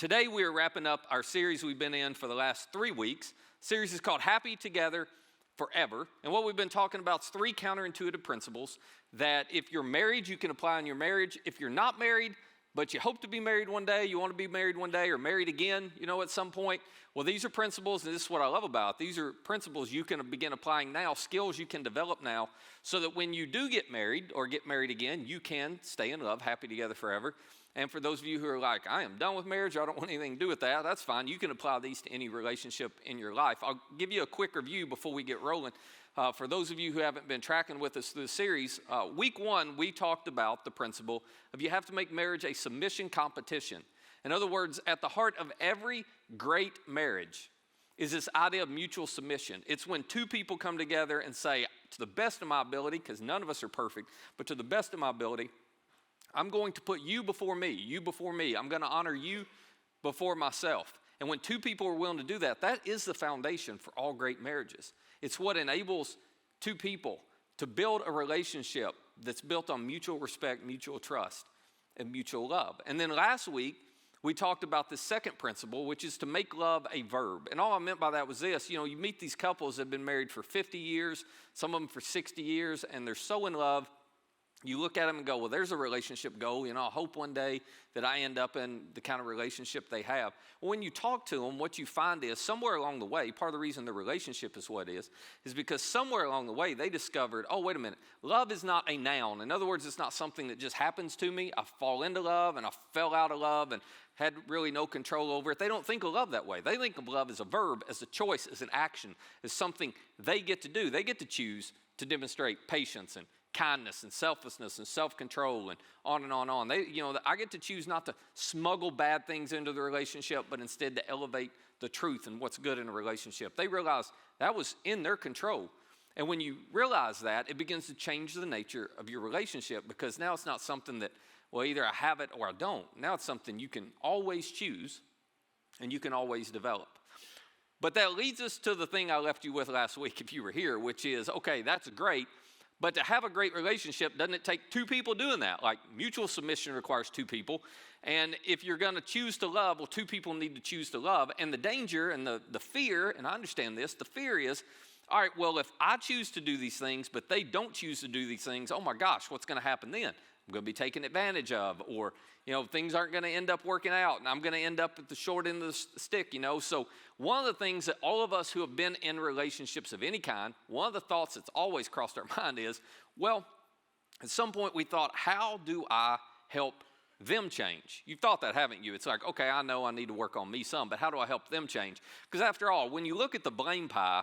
Today we are wrapping up our series we've been in for the last 3 weeks. The series is called Happy Together Forever. And what we've been talking about is 3 counterintuitive principles that if you're married, you can apply in your marriage. If you're not married, but you hope to be married one day, you want to be married one day or married again, at some point. Well, these are principles, and this is what I love about it. These are principles you can begin applying now, skills you can develop now, so that when you do get married or get married again, you can stay in love, happy together forever. And for those of you who are like, I am done with marriage, I don't want anything to do with that, that's fine. You can apply these to any relationship in your life. I'll give you a quick review before we get rolling. For those of you who haven't been tracking with us through the series, week 1, we talked about the principle of you have to make marriage a submission competition. In other words, at the heart of every great marriage is this idea of mutual submission. It's when 2 people come together and say, to the best of my ability, because none of us are perfect, but to the best of my ability, I'm going to put you before me, you before me. I'm going to honor you before myself. And when 2 people are willing to do that, that is the foundation for all great marriages. It's what enables 2 people to build a relationship that's built on mutual respect, mutual trust, and mutual love. And then last week, we talked about the second principle, which is to make love a verb. And all I meant by that was this. You meet these couples that have been married for 50 years, some of them for 60 years, and they're so in love. You look at them and go, well, there's a relationship goal. I hope one day that I end up in the kind of relationship they have. Well, when you talk to them, what you find is somewhere along the way, part of the reason the relationship is what it is because somewhere along the way they discovered, oh, wait a minute, love is not a noun. In other words, it's not something that just happens to me. I fall into love and I fell out of love and had really no control over it. They don't think of love that way. They think of love as a verb, as a choice, as an action, as something they get to do. They get to choose to demonstrate patience and kindness and selflessness and self-control and on and on and on. I get to choose not to smuggle bad things into the relationship, but instead to elevate the truth and what's good in a relationship. They realized that was in their control. And when you realize that, it begins to change the nature of your relationship, because now it's not something that, well, either I have it or I don't. Now it's something you can always choose and you can always develop. But that leads us to the thing I left you with last week, if you were here, which is, okay, that's great. But to have a great relationship, doesn't it take 2 people doing that? Like mutual submission requires 2 people. And if you're going to choose to love, well, 2 people need to choose to love. And the danger and the fear, and I understand this, the fear is, all right, well, if I choose to do these things, but they don't choose to do these things, oh my gosh, what's going to happen then? I'm going to be taken advantage of, or, things aren't going to end up working out, and I'm going to end up at the short end of the stick, So one of the things that all of us who have been in relationships of any kind, one of the thoughts that's always crossed our mind is, well, at some point we thought, how do I help them change? You've thought that, haven't you? It's like, okay, I know I need to work on me some, but how do I help them change? Because after all, when you look at the blame pie,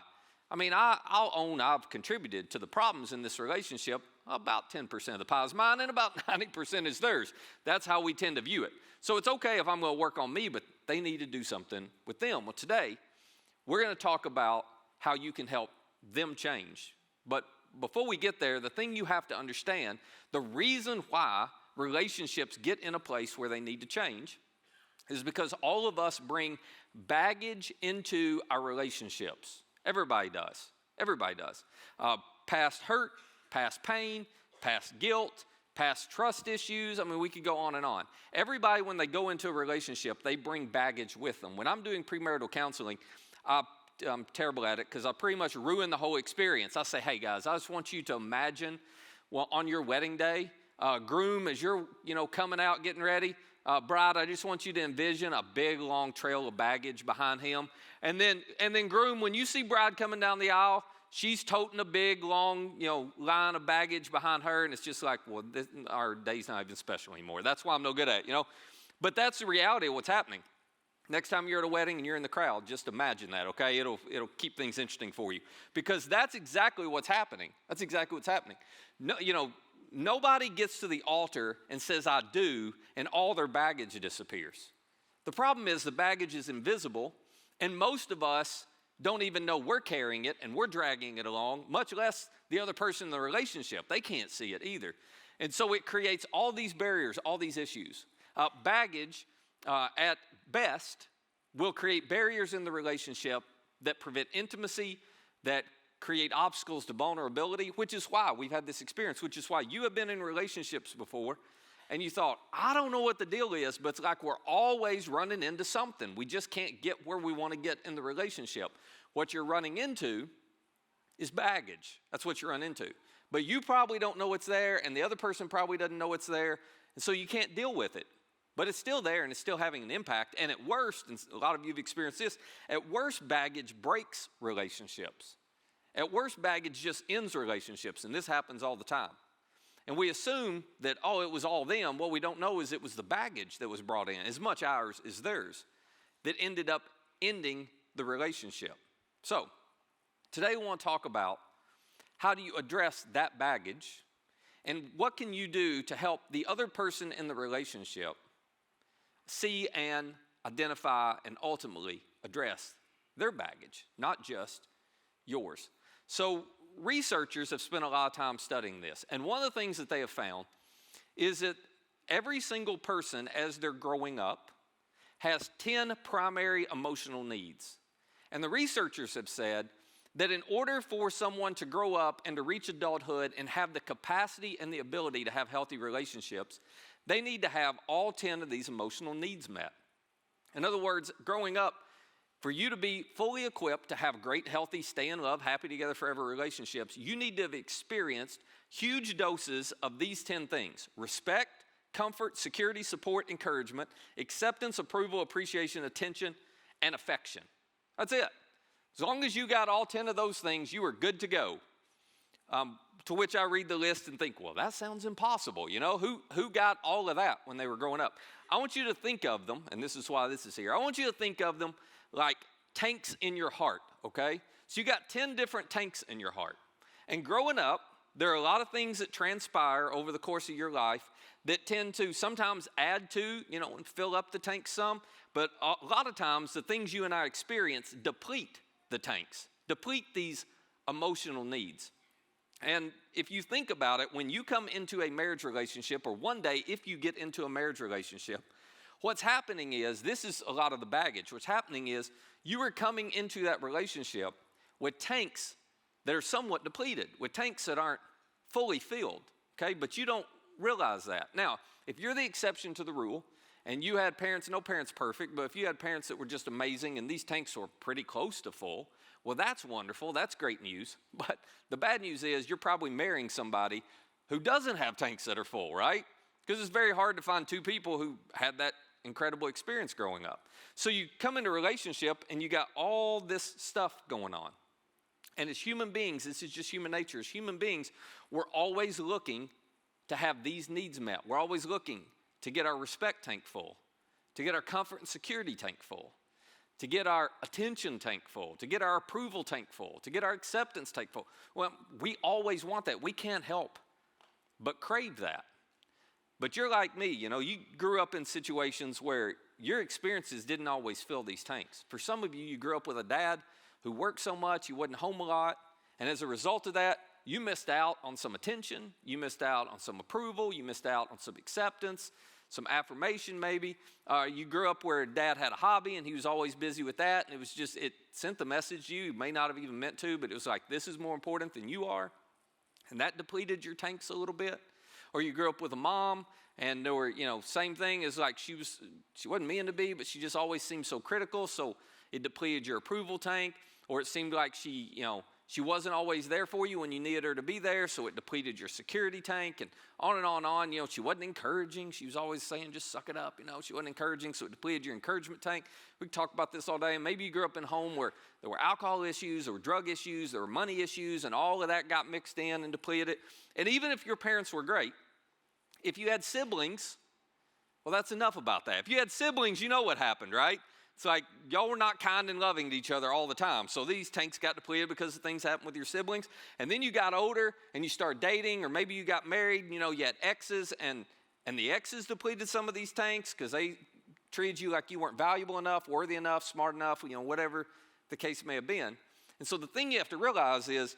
I'll own I've contributed to the problems in this relationship. About 10% of the pie is mine and about 90% is theirs. That's how we tend to view it. So it's okay if I'm going to work on me, but they need to do something with them. Well, today, we're going to talk about how you can help them change. But before we get there, the thing you have to understand, the reason why relationships get in a place where they need to change is because all of us bring baggage into our relationships. Everybody does. Everybody does. Past hurt, past pain, past guilt, past trust issues. We could go on and on. Everybody, when they go into a relationship, they bring baggage with them. When I'm doing premarital counseling, I'm terrible at it because I pretty much ruin the whole experience. I say, hey guys, I just want you to imagine, well, on your wedding day, groom, as you're coming out getting ready, bride, I just want you to envision a big long trail of baggage behind him. And then groom, when you see bride coming down the aisle, she's toting a big long line of baggage behind her, and it's just like, well, our day's not even special anymore. That's why I'm no good at it, But that's the reality of what's happening. Next time you're at a wedding and you're in the crowd, just imagine that, okay? It'll keep things interesting for you, because that's exactly what's happening. That's exactly what's happening. No, nobody gets to the altar and says, I do, and all their baggage disappears. The problem is the baggage is invisible, and most of us don't even know we're carrying it and we're dragging it along, much less the other person in the relationship. They can't see it either. And so it creates all these barriers, all these issues. Baggage, at best, will create barriers in the relationship that prevent intimacy, that create obstacles to vulnerability, which is why we've had this experience, which is why you have been in relationships before and you thought, I don't know what the deal is, but it's like we're always running into something. We just can't get where we want to get in the relationship. What you're running into is baggage. That's what you run into. But you probably don't know it's there, and the other person probably doesn't know it's there, and so you can't deal with it. But it's still there, and it's still having an impact. And at worst, and a lot of you have experienced this, at worst, baggage breaks relationships. At worst, baggage just ends relationships, and this happens all the time. And we assume that, oh, it was all them. What we don't know is it was the baggage that was brought in, as much ours as theirs, that ended up ending the relationship. So, today we want to talk about how do you address that baggage, and what can you do to help the other person in the relationship see and identify and ultimately address their baggage, not just yours. So researchers have spent a lot of time studying this, and one of the things that they have found is that every single person as they're growing up has 10 primary emotional needs. And the researchers have said that in order for someone to grow up and to reach adulthood and have the capacity and the ability to have healthy relationships, they need to have all 10 of these emotional needs met. In other words, growing up, for you to be fully equipped to have great, healthy, stay in love, happy together forever relationships, you need to have experienced huge doses of these 10 things: respect, comfort, security, support, encouragement, acceptance, approval, appreciation, attention, and affection. That's it. As long as you got all 10 of those things, you are good to go. To which I read the list and think, well, that sounds impossible. You know, who got all of that when they were growing up? I want you to think of them, and this is why this is here. I want you to think of them like tanks in your heart, okay? So you got 10 different tanks in your heart. And growing up, there are a lot of things that transpire over the course of your life that tend to sometimes add to, and fill up the tank some. But a lot of times, the things you and I experience deplete the tanks, deplete these emotional needs. And if you think about it, when you come into a marriage relationship, or one day if you get into a marriage relationship, what's happening is, this is a lot of the baggage. What's happening is you are coming into that relationship with tanks that are somewhat depleted, with tanks that aren't fully filled, okay? But you don't realize that. Now, if you're the exception to the rule, and you had parents, no parent's perfect, but if you had parents that were just amazing and these tanks were pretty close to full, well, that's wonderful. That's great news. But the bad news is you're probably marrying somebody who doesn't have tanks that are full, right? Because it's very hard to find two people who had that incredible experience growing up. So you come into a relationship and you got all this stuff going on. And as human beings, this is just human nature. As human beings, we're always looking to have these needs met. We're always looking to get our respect tank full, to get our comfort and security tank full, to get our attention tank full, to get our approval tank full, to get our acceptance tank full. Well, we always want that. We can't help but crave that. But you're like me, you grew up in situations where your experiences didn't always fill these tanks. For some of you, you grew up with a dad who worked so much, he wasn't home a lot, and as a result of that, you missed out on some attention, you missed out on some approval, you missed out on some acceptance, some affirmation maybe. You grew up where dad had a hobby and he was always busy with that, and it sent the message to you. You may not have even meant to, but it was like, this is more important than you are. And that depleted your tanks a little bit. Or you grew up with a mom and there were, same thing as like she wasn't meant to be, but she just always seemed so critical, so it depleted your approval tank. Or it seemed like she wasn't always there for you when you needed her to be there, so it depleted your security tank, and on and on and on. She wasn't encouraging. She was always saying, just suck it up. She wasn't encouraging, so it depleted your encouragement tank. We could talk about this all day, and maybe you grew up in a home where there were alcohol issues, there were drug issues, there were money issues, and all of that got mixed in and depleted it. And even if your parents were great, if you had siblings, well, that's enough about that. If you had siblings, you know what happened, right? It's like y'all were not kind and loving to each other all the time. So these tanks got depleted because of things happened with your siblings. And then you got older and you started dating, or maybe you got married, you had exes, and the exes depleted some of these tanks because they treated you like you weren't valuable enough, worthy enough, smart enough, whatever the case may have been. And so the thing you have to realize is,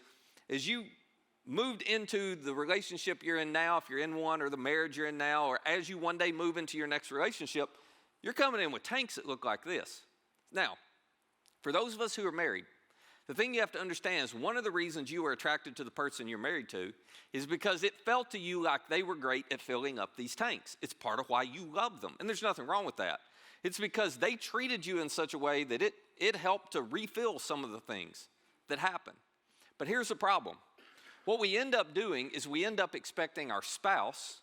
as you moved into the relationship you're in now, if you're in one, or the marriage you're in now, or as you one day move into your next relationship, you're coming in with tanks that look like this. Now, for those of us who are married, The thing you have to understand is one of the reasons you are attracted to the person you're married to is because it felt to you like they were great at filling up these tanks. It's part of why you love them, and there's nothing wrong with that. It's because they treated you in such a way that it helped to refill some of the things that happen. But here's the problem. What we end up doing is we end up expecting our spouse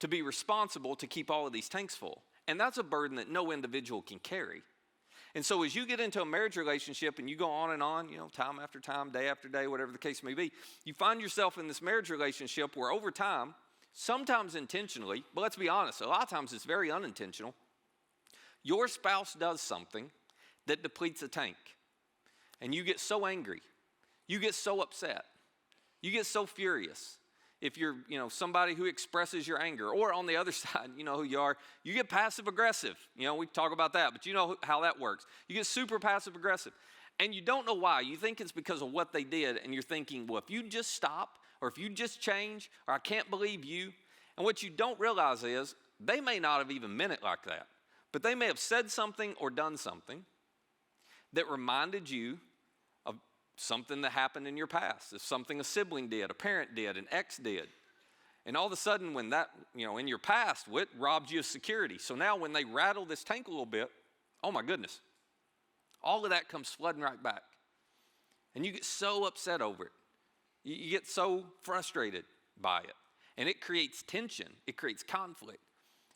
to be responsible to keep all of these tanks full. And that's a burden that no individual can carry. And so as you get into a marriage relationship and you go on, time after time, day after day, whatever the case may be, you find yourself in this marriage relationship where over time, sometimes intentionally, but let's be honest, a lot of times it's very unintentional, your spouse does something that depletes a tank. And you get so angry. You get so upset. You get so furious. If you're, somebody who expresses your anger, or on the other side, you know who you are, you get passive aggressive. We talk about that, but you know how that works. You get super passive aggressive, and you don't know why. You think it's because of what they did, and you're thinking, well, if you just stop, or if you just change, or I can't believe you. And what you don't realize is they may not have even meant it like that, but they may have said something or done something that reminded you of something that happened in your past. If something a sibling did, a parent did, an ex did. And all of a sudden when that, in your past, it robbed you of security. So now when they rattle this tank a little bit, oh my goodness, all of that comes flooding right back. And you get so upset over it. You get so frustrated by it. And it creates tension. It creates conflict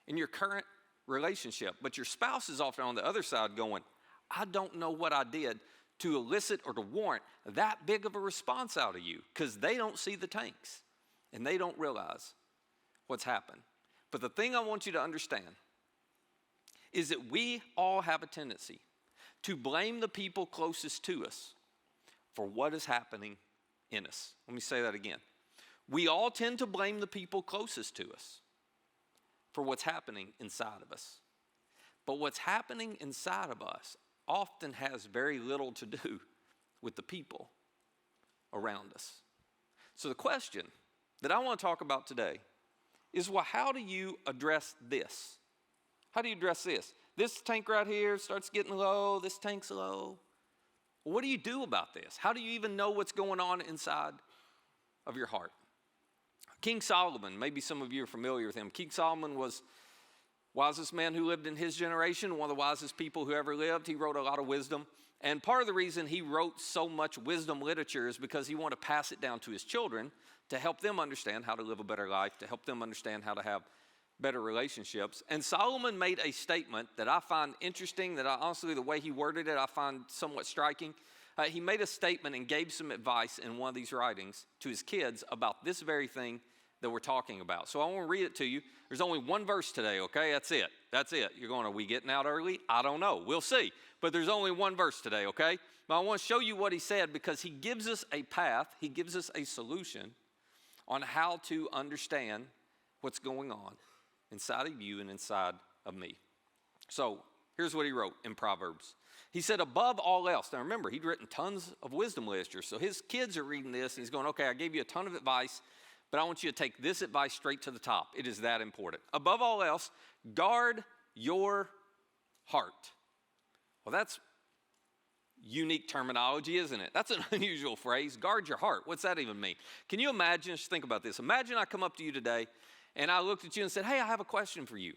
in your current relationship. But your spouse is often on the other side going, I don't know what I did to elicit or to warrant that big of a response out of you, because they don't see the tanks and they don't realize what's happened. But the thing I want you to understand is that we all have a tendency to blame the people closest to us for what is happening in us. Let me say that again. We all tend to blame the people closest to us for what's happening inside of us. But what's happening inside of us often has very little to do with the people around us. So the question that I want to talk about today is, well, how do you address this? How do you address this? This tank right here starts getting low, this tank's low. Well, what do you do about this? How do you even know what's going on inside of your heart? King Solomon, maybe some of you are familiar with him. King Solomon was wisest man who lived in his generation, one of the wisest people who ever lived. He wrote a lot of wisdom. And part of the reason he wrote so much wisdom literature is because he wanted to pass it down to his children to help them understand how to live a better life, to help them understand how to have better relationships. And Solomon made a statement that I find interesting, that honestly, the way he worded it, I find somewhat striking. He made a statement and gave some advice in one of these writings to his kids about this very thing that we're talking about. So I want to read it to you. There's only one verse today, okay? That's it. That's it. You're going, are we getting out early? I don't know. We'll see. But there's only one verse today, okay? But I want to show you what he said, because he gives us a path, he gives us a solution on how to understand what's going on inside of you and inside of me. So here's what he wrote in Proverbs. He said, above all else. Now remember, he'd written tons of wisdom literature. So his kids are reading this and he's going, okay, I gave you a ton of advice, but I want you to take this advice straight to the top. It is that important. Above all else, guard your heart. Well, that's unique terminology, isn't it? That's an unusual phrase. Guard your heart. What's that even mean? Can you imagine, just think about this. Imagine I come up to you today and I looked at you and said, hey, I have a question for you.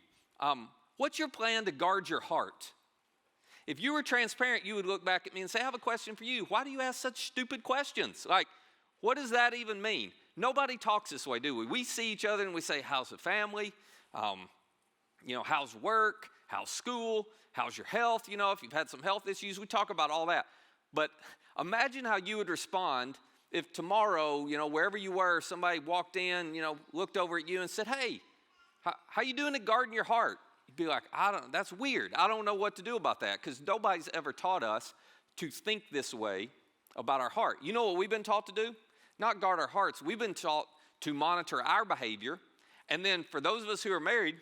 What's your plan to guard your heart? If you were transparent, you would look back at me and say, I have a question for you. Why do you ask such stupid questions? Like, what does that even mean? Nobody talks this way, do we? We see each other and we say, how's the family? How's work? How's school? How's your health? If you've had some health issues, we talk about all that. But imagine how you would respond if tomorrow, wherever you were, somebody walked in, looked over at you and said, hey, how you doing at guarding your heart? You'd be like, that's weird. I don't know what to do about that, because nobody's ever taught us to think this way about our heart. You know what we've been taught to do? Not guard our hearts. We've been taught to monitor our behavior. And then for those of us who are married,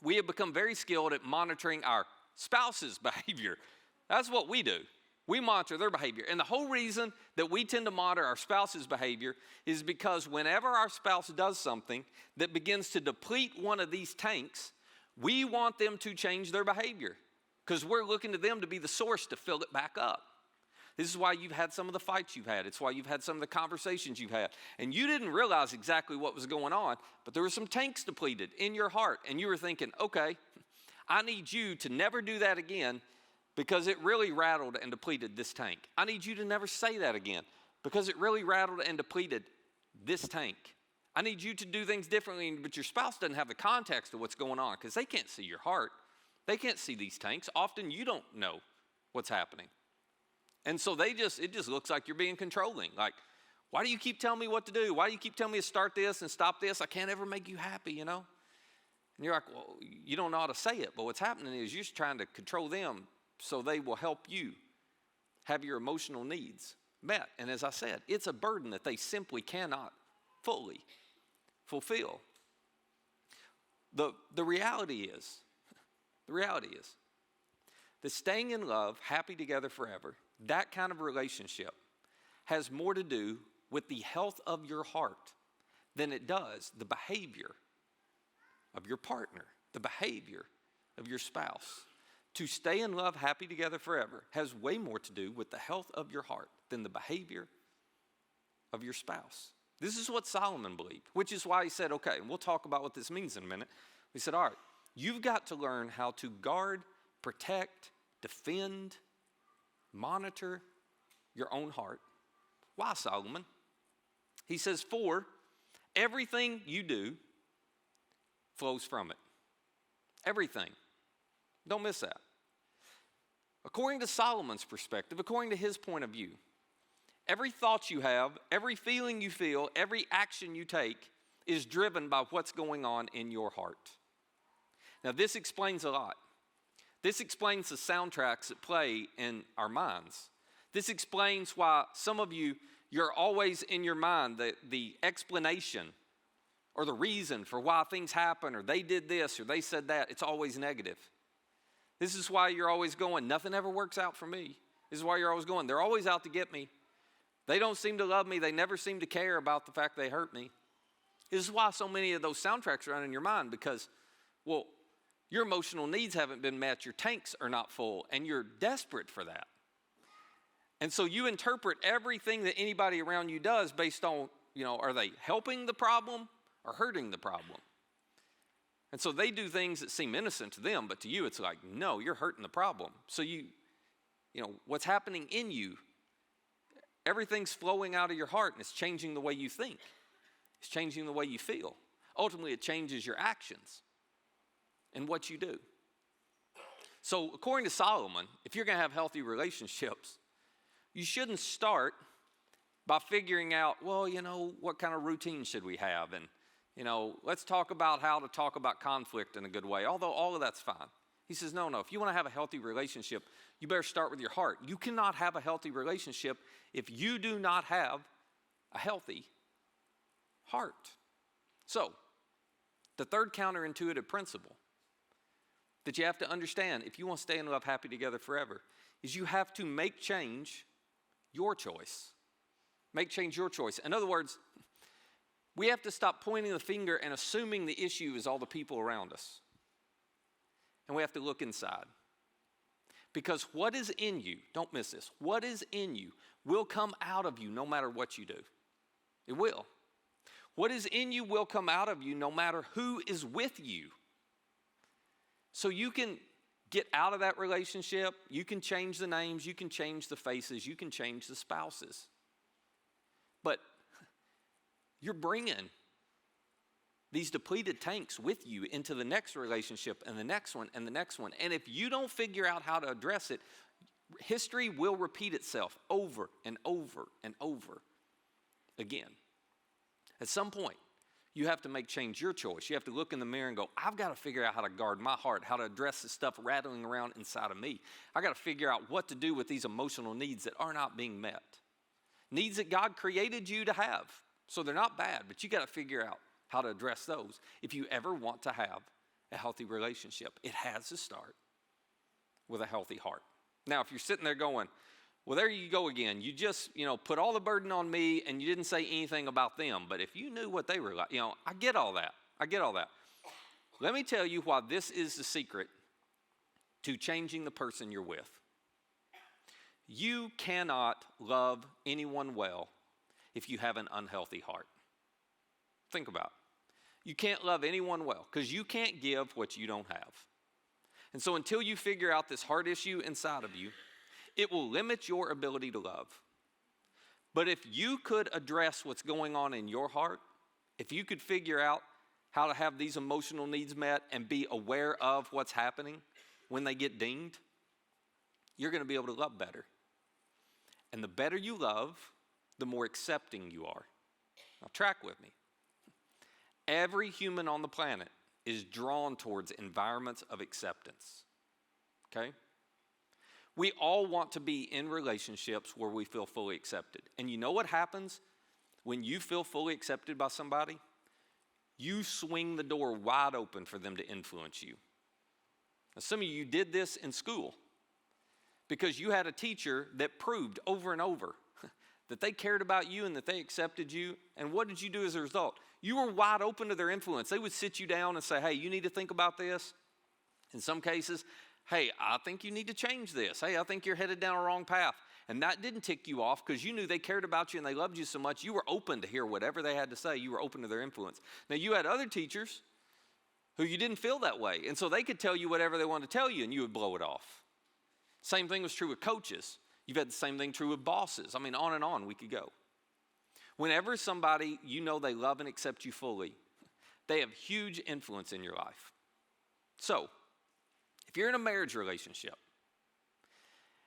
we have become very skilled at monitoring our spouse's behavior. That's what we do. We monitor their behavior. And the whole reason that we tend to monitor our spouse's behavior is because whenever our spouse does something that begins to deplete one of these tanks, we want them to change their behavior, because we're looking to them to be the source to fill it back up. This is why you've had some of the fights you've had. It's why you've had some of the conversations you've had. And you didn't realize exactly what was going on, but there were some tanks depleted in your heart. And you were thinking, okay, I need you to never do that again because it really rattled and depleted this tank. I need you to never say that again because it really rattled and depleted this tank. I need you to do things differently, but your spouse doesn't have the context of what's going on because they can't see your heart. They can't see these tanks. Often you don't know what's happening. And so it just looks like you're being controlling. Like, why do you keep telling me what to do? Why do you keep telling me to start this and stop this? I can't ever make you happy, you know? And you're like, well, you don't know how to say it. But what's happening is you're just trying to control them so they will help you have your emotional needs met. And as I said, it's a burden that they simply cannot fully fulfill. The reality is that staying in love, happy together forever, that kind of relationship has more to do with the health of your heart than it does the behavior of your partner, the behavior of your spouse. To stay in love, happy together forever has way more to do with the health of your heart than the behavior of your spouse. This is what Solomon believed, which is why he said, okay, and we'll talk about what this means in a minute. He said, all right, you've got to learn how to guard, protect, defend, monitor your own heart. Why, Solomon? He says, for everything you do flows from it. Everything. Don't miss that. According to Solomon's perspective, according to his point of view, every thought you have, every feeling you feel, every action you take is driven by what's going on in your heart. Now, this explains a lot. This explains the soundtracks that play in our minds. This explains why some of you're always in your mind, the explanation or the reason for why things happen, or they did this, or they said that. It's always negative. This is why you're always going, nothing ever works out for me. This is why you're always going, they're always out to get me. They don't seem to love me. They never seem to care about the fact they hurt me. This is why so many of those soundtracks run in your mind because, well, your emotional needs haven't been met. Your tanks are not full, and you're desperate for that. And so you interpret everything that anybody around you does based on, are they helping the problem or hurting the problem? And so they do things that seem innocent to them, but to you it's like, no, you're hurting the problem. So what's happening in you, everything's flowing out of your heart and it's changing the way you think. It's changing the way you feel. Ultimately, it changes your actions and what you do. So according to Solomon, if you're going to have healthy relationships, you shouldn't start by figuring out, well, what kind of routine should we have? And, let's talk about how to talk about conflict in a good way, although all of that's fine. He says, no, if you want to have a healthy relationship, you better start with your heart. You cannot have a healthy relationship if you do not have a healthy heart. So, the third counterintuitive principle that you have to understand if you want to stay in love, happy together forever, is you have to make change your choice. Make change your choice. In other words, we have to stop pointing the finger and assuming the issue is all the people around us. And we have to look inside. Because what is in you, don't miss this, what is in you will come out of you no matter what you do. It will. What is in you will come out of you no matter who is with you. So you can get out of that relationship, you can change the names, you can change the faces, you can change the spouses. But you're bringing these depleted tanks with you into the next relationship and the next one and the next one. And if you don't figure out how to address it, history will repeat itself over and over and over again. At some point, you have to make change your choice. You have to look in the mirror and go, I've got to figure out how to guard my heart, how to address the stuff rattling around inside of me. I've got to figure out what to do with these emotional needs that are not being met. Needs that God created you to have. So they're not bad, but you got to figure out how to address those if you ever want to have a healthy relationship. It has to start with a healthy heart. Now, if you're sitting there going, well, there you go again. You just, put all the burden on me and you didn't say anything about them. But if you knew what they were like, I get all that. Let me tell you why this is the secret to changing the person you're with. You cannot love anyone well if you have an unhealthy heart. Think about it. You can't love anyone well because you can't give what you don't have. And so until you figure out this heart issue inside of you, it will limit your ability to love. But if you could address what's going on in your heart, if you could figure out how to have these emotional needs met and be aware of what's happening when they get dinged, you're going to be able to love better. And the better you love, the more accepting you are. Now track with me. Every human on the planet is drawn towards environments of acceptance. Okay? We all want to be in relationships where we feel fully accepted. And you know what happens when you feel fully accepted by somebody? You swing the door wide open for them to influence you. Now, some of you did this in school because you had a teacher that proved over and over that they cared about you and that they accepted you. And what did you do as a result? You were wide open to their influence. They would sit you down and say, hey, you need to think about this. In some cases, hey, I think you need to change this. Hey, I think you're headed down a wrong path. And that didn't tick you off because you knew they cared about you and they loved you so much. You were open to hear whatever they had to say. You were open to their influence. Now, you had other teachers who you didn't feel that way. And so they could tell you whatever they wanted to tell you and you would blow it off. Same thing was true with coaches. You've had the same thing true with bosses. I mean, on and on we could go. Whenever somebody you know they love and accept you fully, they have huge influence in your life. So, if you're in a marriage relationship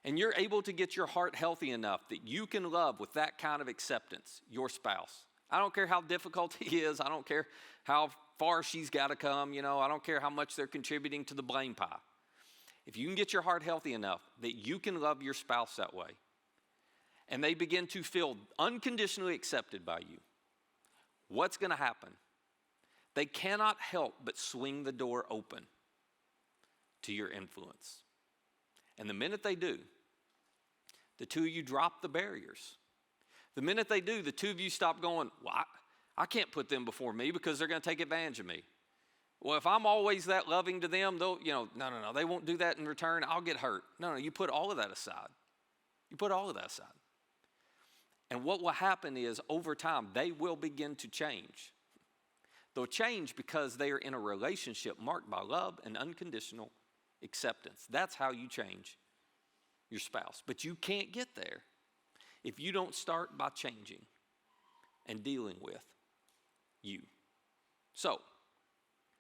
and you're able to get your heart healthy enough that you can love with that kind of acceptance your spouse, I don't care how difficult he is, I don't care how far she's got to come, I don't care how much they're contributing to the blame pie. If you can get your heart healthy enough that you can love your spouse that way, and they begin to feel unconditionally accepted by you, what's going to happen? They cannot help but swing the door open to your influence. And the minute they do, the two of you drop the barriers. The minute they do, the two of you stop going, well, I can't put them before me because they're going to take advantage of me. Well, if I'm always that loving to them, they'll, no, they won't do that in return. I'll get hurt. No, you put all of that aside. You put all of that aside. And what will happen is, over time, they will begin to change. They'll change because they are in a relationship marked by love and unconditional acceptance. That's how you change your spouse. But you can't get there if you don't start by changing and dealing with you. So,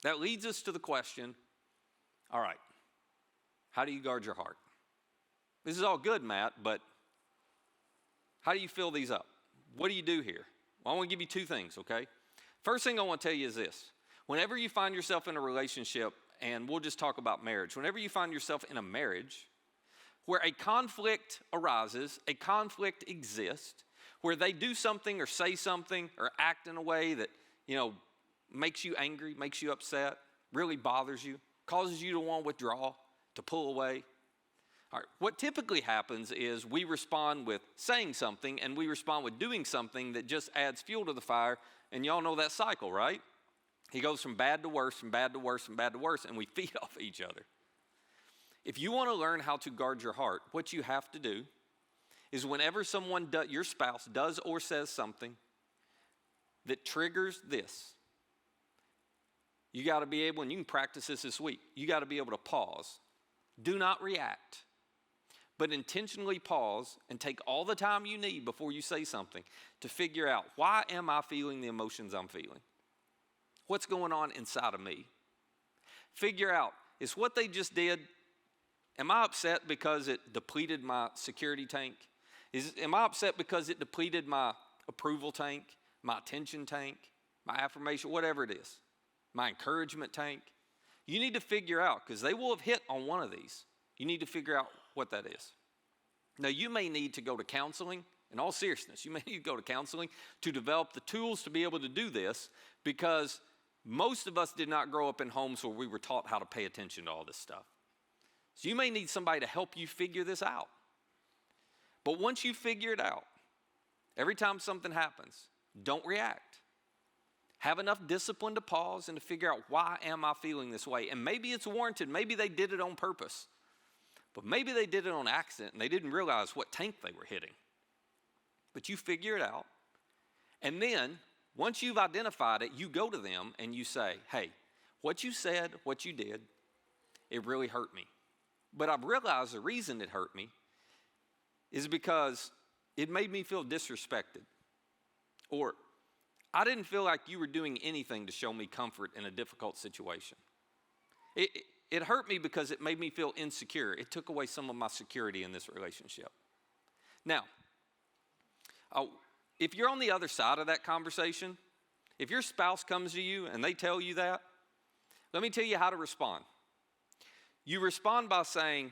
that leads us to the question, all right, how do you guard your heart? This is all good, Matt, but how do you fill these up? What do you do here? Well, I want to give you two things, okay? First thing I want to tell you is this. Whenever you find yourself in a relationship, and we'll just talk about marriage, whenever you find yourself in a marriage where a conflict arises, a conflict exists, where they do something or say something or act in a way that, makes you angry, makes you upset, really bothers you, causes you to want to withdraw, to pull away. All right, what typically happens is we respond with saying something and we respond with doing something that just adds fuel to the fire, and y'all know that cycle, right? He goes from bad to worse, from bad to worse, from bad to worse, and we feed off each other. If you want to learn how to guard your heart, what you have to do is whenever your spouse does or says something that triggers this, you got to be able, and you can practice this week, you got to be able to pause. Do not react, but intentionally pause and take all the time you need before you say something to figure out, why am I feeling the emotions I'm feeling? What's going on inside of me? Figure out, is what they just did, am I upset because it depleted my security tank? Am I upset because it depleted my approval tank, my attention tank, my affirmation, whatever it is, my encouragement tank? You need to figure out, because they will have hit on one of these. You need to figure out what that is. Now, you may need to go to counseling. In all seriousness, you may need to go to counseling to develop the tools to be able to do this, because most of us did not grow up in homes where we were taught how to pay attention to all this stuff. So you may need somebody to help you figure this out. But once you figure it out, every time something happens, don't react. Have enough discipline to pause and to figure out, why am I feeling this way? And maybe it's warranted. Maybe they did it on purpose. But maybe they did it on accident and they didn't realize what tank they were hitting. But you figure it out. And then, once you've identified it, you go to them and you say, hey, what you said, what you did, it really hurt me. But I've realized the reason it hurt me is because it made me feel disrespected. Or I didn't feel like you were doing anything to show me comfort in a difficult situation. It hurt me because it made me feel insecure. It took away some of my security in this relationship. Now, if you're on the other side of that conversation, if your spouse comes to you and they tell you that, let me tell you how to respond. You respond by saying,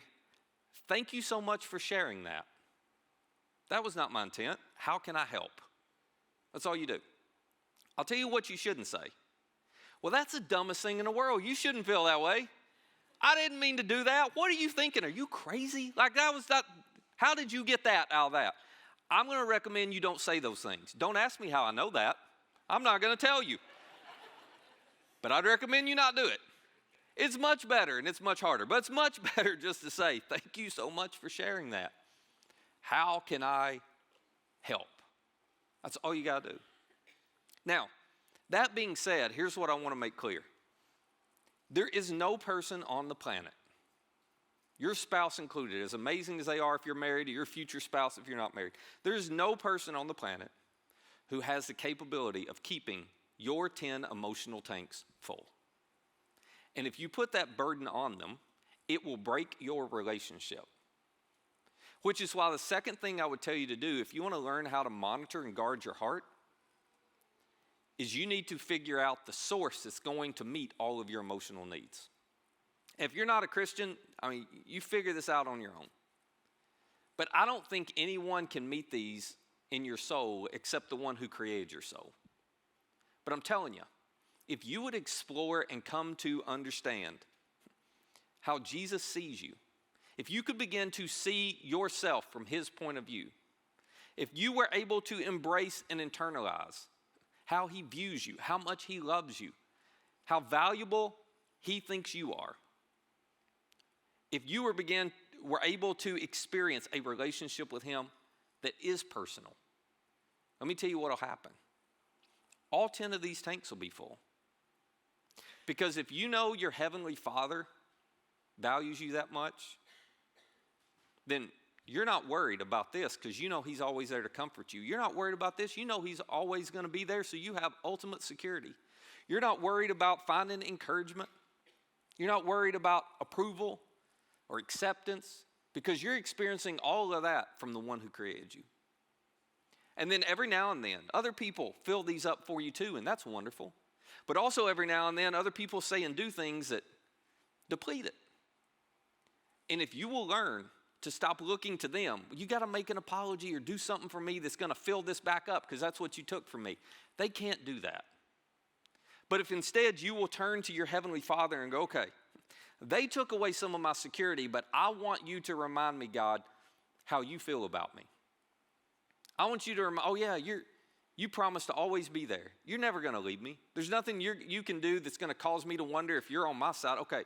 thank you so much for sharing that. That was not my intent. How can I help? That's all you do. I'll tell you what you shouldn't say. Well, that's the dumbest thing in the world. You shouldn't feel that way. I didn't mean to do that. What are you thinking? Are you crazy? Like that was that. How did you get that out of that? I'm going to recommend you don't say those things. Don't ask me how I know that. I'm not going to tell you. But I'd recommend you not do it. It's much better and it's much harder. But it's much better just to say, thank you so much for sharing that. How can I help? That's all you got to do. Now, that being said, here's what I want to make clear. There is no person on the planet, your spouse included, as amazing as they are if you're married, or your future spouse if you're not married, there's no person on the planet who has the capability of keeping your 10 emotional tanks full. And if you put that burden on them, it will break your relationship. Which is why the second thing I would tell you to do, if you want to learn how to monitor and guard your heart, is you need to figure out the source that's going to meet all of your emotional needs. If you're not a Christian, you figure this out on your own. But I don't think anyone can meet these in your soul except the one who created your soul. But I'm telling you, if you would explore and come to understand how Jesus sees you, if you could begin to see yourself from his point of view, if you were able to embrace and internalize how he views you, how much he loves you, how valuable he thinks you are, if you were able to experience a relationship with him that is personal, let me tell you what will happen. All 10 of these tanks will be full. Because if you know your heavenly Father values you that much, then you're not worried about this because you know he's always there to comfort you. You're not worried about this. You know he's always going to be there, so you have ultimate security. You're not worried about finding encouragement. You're not worried about approval or acceptance because you're experiencing all of that from the one who created you. And then every now and then, other people fill these up for you too, and that's wonderful. But also every now and then, other people say and do things that deplete it. And if you will learn to stop looking to them, you got to make an apology or do something for me that's going to fill this back up because that's what you took from me. They can't do that. But if instead you will turn to your heavenly Father and go, okay, they took away some of my security, but I want you to remind me, God, how you feel about me. I want you to remind, oh yeah, you promised to always be there. You're never going to leave me. There's nothing you can do that's going to cause me to wonder if you're on my side. Okay,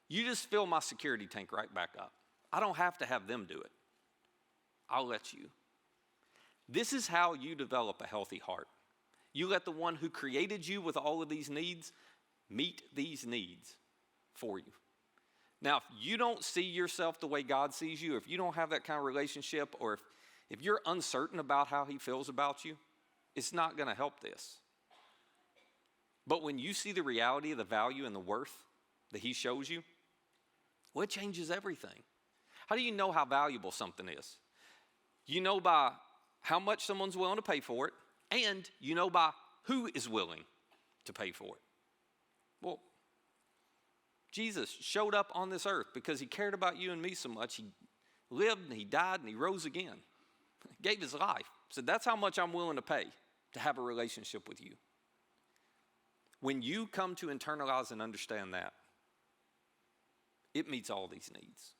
you just fill my security tank right back up. I don't have to have them do it. I'll let you. This is how you develop a healthy heart. You let the one who created you with all of these needs meet these needs for you. Now, if you don't see yourself the way God sees you, if you don't have that kind of relationship, or if you're uncertain about how he feels about you, it's not going to help this. But when you see the reality of the value and the worth that he shows you, well, it changes everything. How do you know how valuable something is? You know by how much someone's willing to pay for it, and you know by who is willing to pay for it. Well, Jesus showed up on this earth because he cared about you and me so much. He lived and he died and he rose again. He gave his life. So that's how much I'm willing to pay to have a relationship with you. When you come to internalize and understand that, it meets all these needs.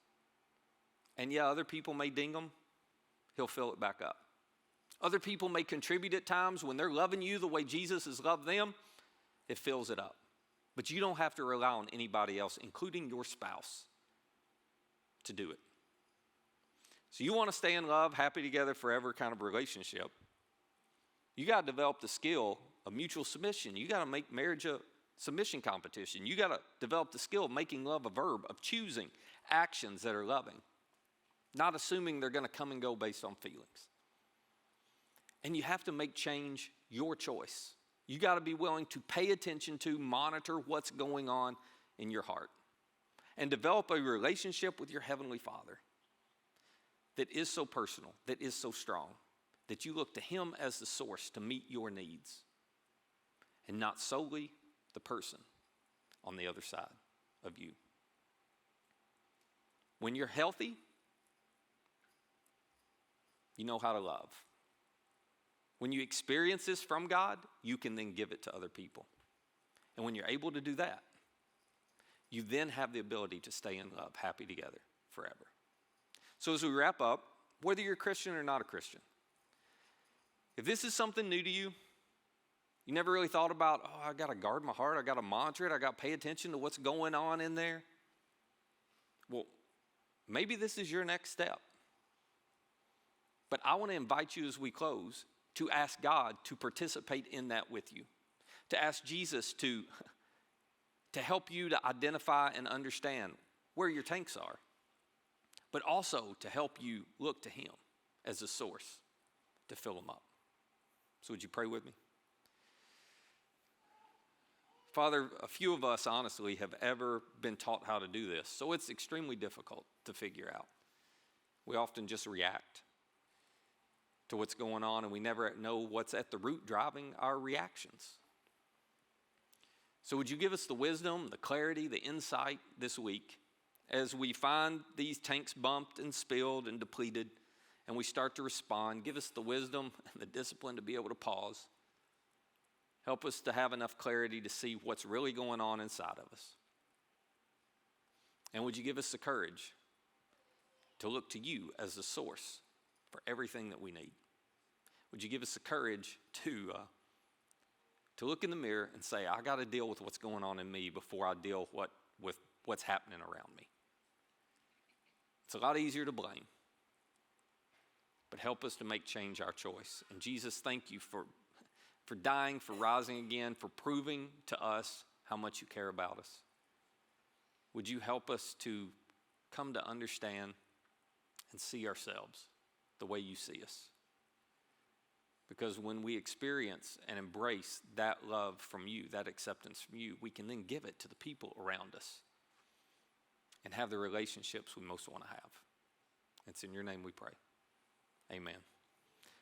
And yeah, other people may ding them. He'll fill it back up. Other people may contribute at times when they're loving you the way Jesus has loved them. It fills it up. But you don't have to rely on anybody else, including your spouse, to do it. So you want to stay in love, happy together forever kind of relationship. You got to develop the skill of mutual submission. You got to make marriage a submission competition. You got to develop the skill of making love a verb, of choosing actions that are loving, not assuming they're going to come and go based on feelings. And you have to make change your choice. You got to be willing to pay attention to, monitor what's going on in your heart, and develop a relationship with your Heavenly Father that is so personal, that is so strong, that you look to Him as the source to meet your needs, and not solely the person on the other side of you. When you're healthy, you know how to love. When you experience this from God, you can then give it to other people. And when you're able to do that, you then have the ability to stay in love, happy together forever. So as we wrap up, whether you're a Christian or not a Christian, if this is something new to you, you never really thought about, I got to guard my heart, I got to monitor it, I got to pay attention to what's going on in there. Well, maybe this is your next step. But I want to invite you as we close to ask God to participate in that with you, to ask Jesus to help you to identify and understand where your tanks are, but also to help you look to Him as a source to fill them up. So would you pray with me? Father, a few of us honestly have ever been taught how to do this, so it's extremely difficult to figure out. We often just react to what's going on, and we never know what's at the root driving our reactions. So would you give us the wisdom, the clarity, the insight this week as we find these tanks bumped and spilled and depleted, and we start to respond. Give us the wisdom and the discipline to be able to pause. Help us to have enough clarity to see what's really going on inside of us. And would you give us the courage to look to you as the source for everything that we need? Would you give us the courage to look in the mirror and say, I got to deal with what's going on in me before I deal with what's happening around me? It's a lot easier to blame, but help us to make change our choice. And Jesus, thank you for dying, for rising again, for proving to us how much you care about us. Would you help us to come to understand and see ourselves the way you see us? Because when we experience and embrace that love from you, that acceptance from you, we can then give it to the people around us and have the relationships we most want to have. It's in your name we pray. Amen.